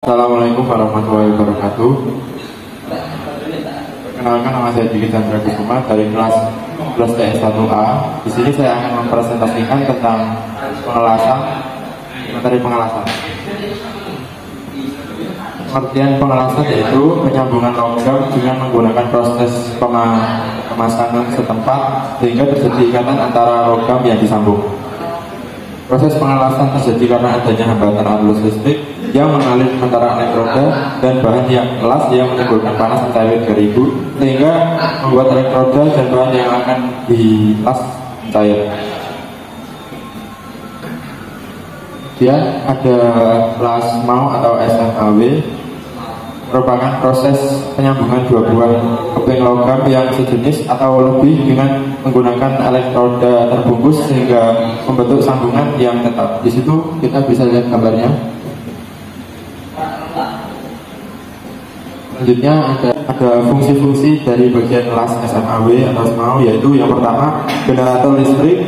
Assalamualaikum warahmatullahi wabarakatuh. Perkenalkan, nama saya Diki Chandra Kusuma dari kelas TS1A. Di sini saya akan mempresentasikan tentang materi pengelasan. Pengertian pengelasan yaitu penyambungan logam dengan menggunakan proses pemasangan setempat sehingga terjadi ikatan antara logam yang disambung. Proses pengelasan terjadi karena adanya hambatan arus listrik yang mengalir antara elektroda dan bahan yang kelas yang menimbulkan panas mencair 2000 sehingga membuat elektroda dan bahan yang akan dilas cair. Kemudian ada plasma atau SMAW, merupakan proses penyambungan dua buah keping logam yang sejenis atau lebih dengan menggunakan elektroda terbungkus sehingga membentuk sambungan yang tetap. Di situ kita bisa lihat gambarnya. Selanjutnya ada fungsi-fungsi dari bagian las SMAW atau SMAW, yaitu yang pertama generator listrik.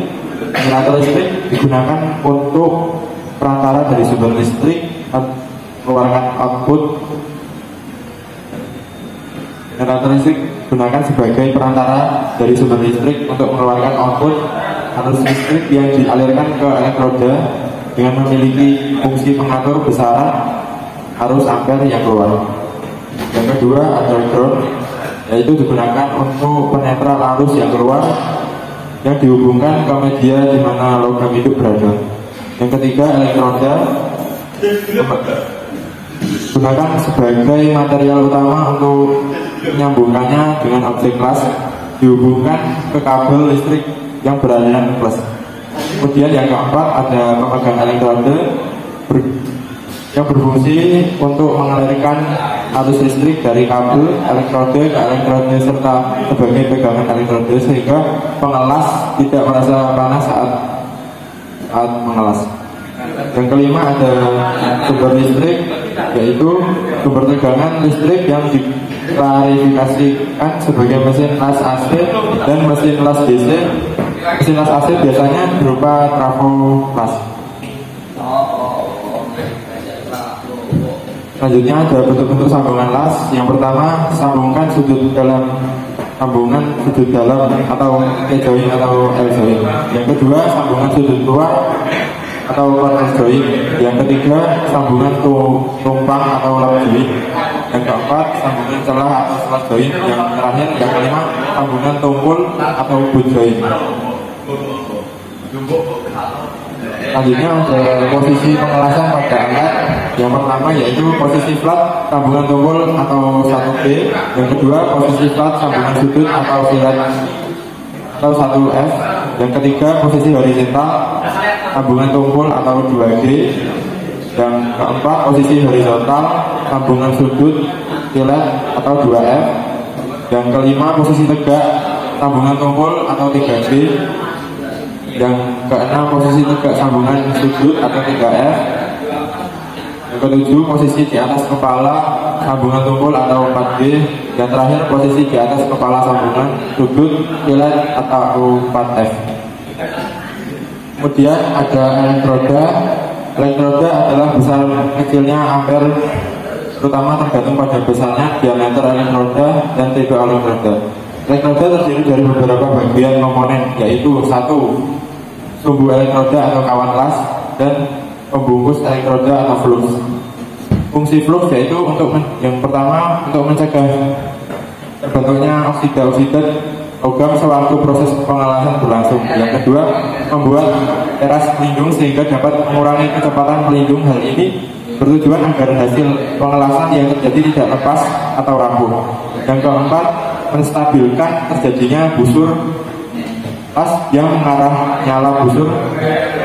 Generator listrik digunakan untuk perantara dari sumber listrik mengeluarkan output. Generator listrik digunakan sebagai perantara dari sumber listrik untuk mengeluarkan output arus listrik yang dialirkan ke elektroda dengan memiliki fungsi pengatur besaran arus ampere yang keluar. Yang kedua ada ground, yaitu digunakan untuk penetral arus yang keluar yang dihubungkan ke media di mana logam itu berada. Yang ketiga elektroda, gunakan sebagai material utama untuk menyambungkannya dengan objek kelas, dihubungkan ke kabel listrik yang beraliran plus. Kemudian yang keempat ada pemegang elektroda yang berfungsi untuk mengalirkan arus listrik dari kabel elektroda ke elektroda serta sebagai pegangan elektroda sehingga pengelas tidak merasa panas saat mengelas. Yang kelima ada sumber listrik, yaitu sumber tegangan listrik yang diklarifikasikan sebagai mesin las AC dan mesin las DC. Mesin las AC biasanya berupa trafo las. Selanjutnya ada bentuk-bentuk sambungan las. Yang pertama, sambungan sudut dalam atau T-joint atau L-joint. Yang kedua, sambungan sudut luar atau corner joint. Yang ketiga, sambungan tumpang atau lap joint. Yang keempat, sambungan celah atau slot joint. Yang terakhir, yang kelima, sambungan tumpul atau boot joint. Selanjutnya ada posisi pengelasan pada alat. Yang pertama yaitu posisi flat sambungan tumpul atau 1B. Yang kedua posisi flat sambungan sudut atau filet atau 1F. Yang ketiga posisi horizontal sambungan tumpul atau 2G. Yang keempat posisi horizontal sambungan sudut filet atau 2F. Yang kelima posisi tegak sambungan tumpul atau 3G. Yang keenam posisi tegak sambungan sudut atau 3F. Yang ketujuh posisi di atas kepala sambungan tumpul atau 4G. Dan terakhir posisi di atas kepala sambungan sudut filet atau 4F. Kemudian ada elektroda. Elektroda adalah besar kecilnya ampere, terutama tergantung pada besarnya diameter elektroda dan tipe elektroda. Elektroda terdiri dari beberapa bagian komponen, yaitu satu, sumbu elektroda atau kawan las, dan pembungkus elektroda atau flux. Fungsi flux yaitu yang pertama untuk mencegah terbentuknya oksida logam sewaktu proses pengelasan berlangsung. Yang kedua, membuat teras pelindung sehingga dapat mengurangi kecepatan pelindung. Hal ini bertujuan agar hasil pengelasan yang terjadi tidak lepas atau rapuh. Yang keempat, menstabilkan terjadinya busur las yang mengarah nyala busur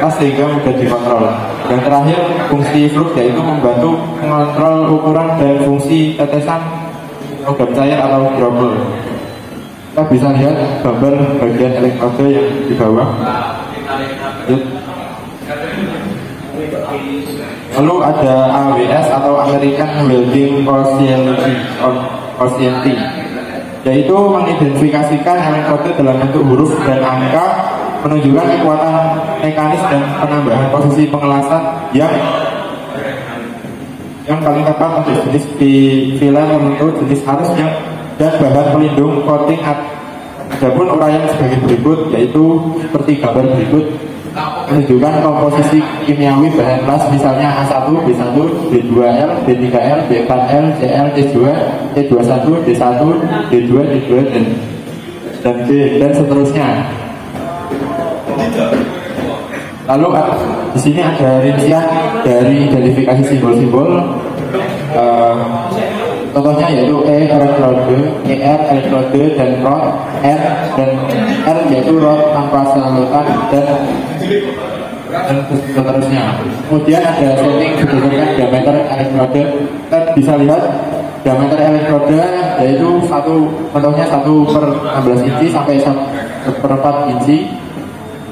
las sehingga mudah dikontrol. Yang terakhir, fungsi flux yaitu membantu mengontrol ukuran dan fungsi tetesan logam cair atau droplet. Kita bisa lihat gambar bagian elektroda yang di bawah. Lalu ada AWS atau American Welding Quotient, yaitu mengidentifikasikan elektroda dalam bentuk huruf dan angka, menunjukkan kekuatan mekanis dan penambahan posisi pengelasan yang yang paling tepat untuk jenis filter tertentu, jenis arus yang dan bahan pelindung coating. Adapun uraian sebagai berikut, yaitu seperti gambar berikut menunjukkan komposisi kimiawi bahan las, misalnya A1, B1, B2L, B3L, B4L, CL, C2, C21, D1, D2, D2, dan D, dan seterusnya. Lalu di sini ada rincian dari identifikasi simbol-simbol. Contohnya yaitu E elektrode, ER elektrode, dan rod, R dan R yaitu rod tanpa saluran, dan seterusnya. Kemudian ada setting berdasarkan diameter elektrode. Kita bisa lihat diameter elektrode yaitu contohnya 1/16 inci sampai 1/4 inci.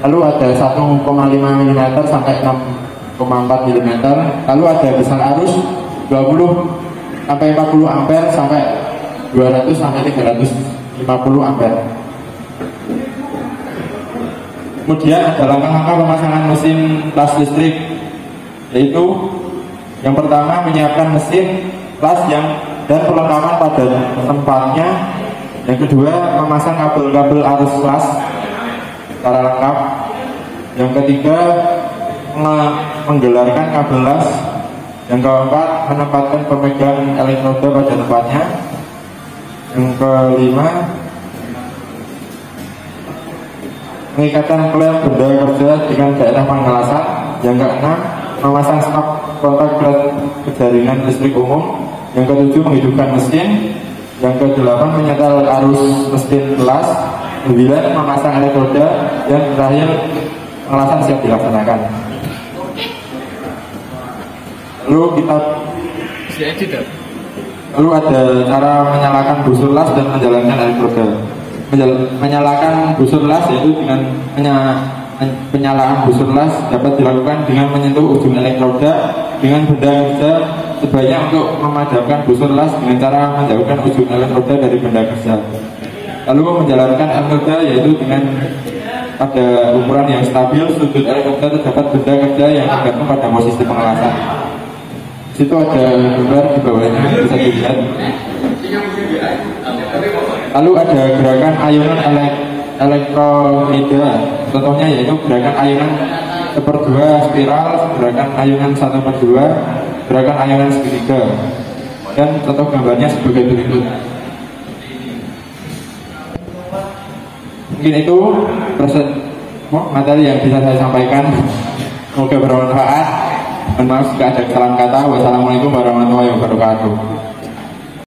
Lalu ada 1,5 mm sampai 6,4 mm. Lalu ada besar arus 20 sampai 40 ampere sampai 200 sampai 350 ampere. Kemudian ada langkah-langkah pemasangan mesin las listrik, yaitu yang pertama menyiapkan mesin las dan perlengkapan pada tempatnya. Yang kedua memasang kabel-kabel arus las secara lengkap. Yang ketiga menggelarkan kabel las. Yang keempat menempatkan pemegang elektroda pada tempatnya. Yang kelima mengikatkan klem benda kerja dengan daerah pengelasan. Yang keenam memasang stop kontak ke jaringan listrik umum. Yang ketujuh menghidupkan mesin. Yang kedelapan menyetel arus mesin las. 9 memasang elektroda. Yang terakhir pengelasan siap dilaksanakan. Lalu ada cara menyalakan busur las dan menjalankan elektroda. Menyalakan busur las yaitu dengan penyalaan busur las dapat dilakukan dengan menyentuh ujung elektroda dengan benda kerja. Sebaiknya untuk memadamkan busur las dengan cara menjauhkan ujung elektroda dari benda kerja. Lalu menjalankan elektroda yaitu dengan pada ukuran yang stabil, sudut elektroda terdapat benda kerja yang tergantung pada posisi pengelasan. Situ ada gambar di bawahnya, bisa dilihat. Lalu ada gerakan ayunan elektromida. Contohnya yaitu gerakan ayunan 1/2 spiral, gerakan ayunan 1/2, gerakan ayunan segitiga. Dan contoh gambarnya sebagai berikut. Mungkin itu materi yang bisa saya sampaikan. Semoga bermanfaat. Mohon maaf jika ada kesalahan kata. Wassalamualaikum warahmatullahi wabarakatuh.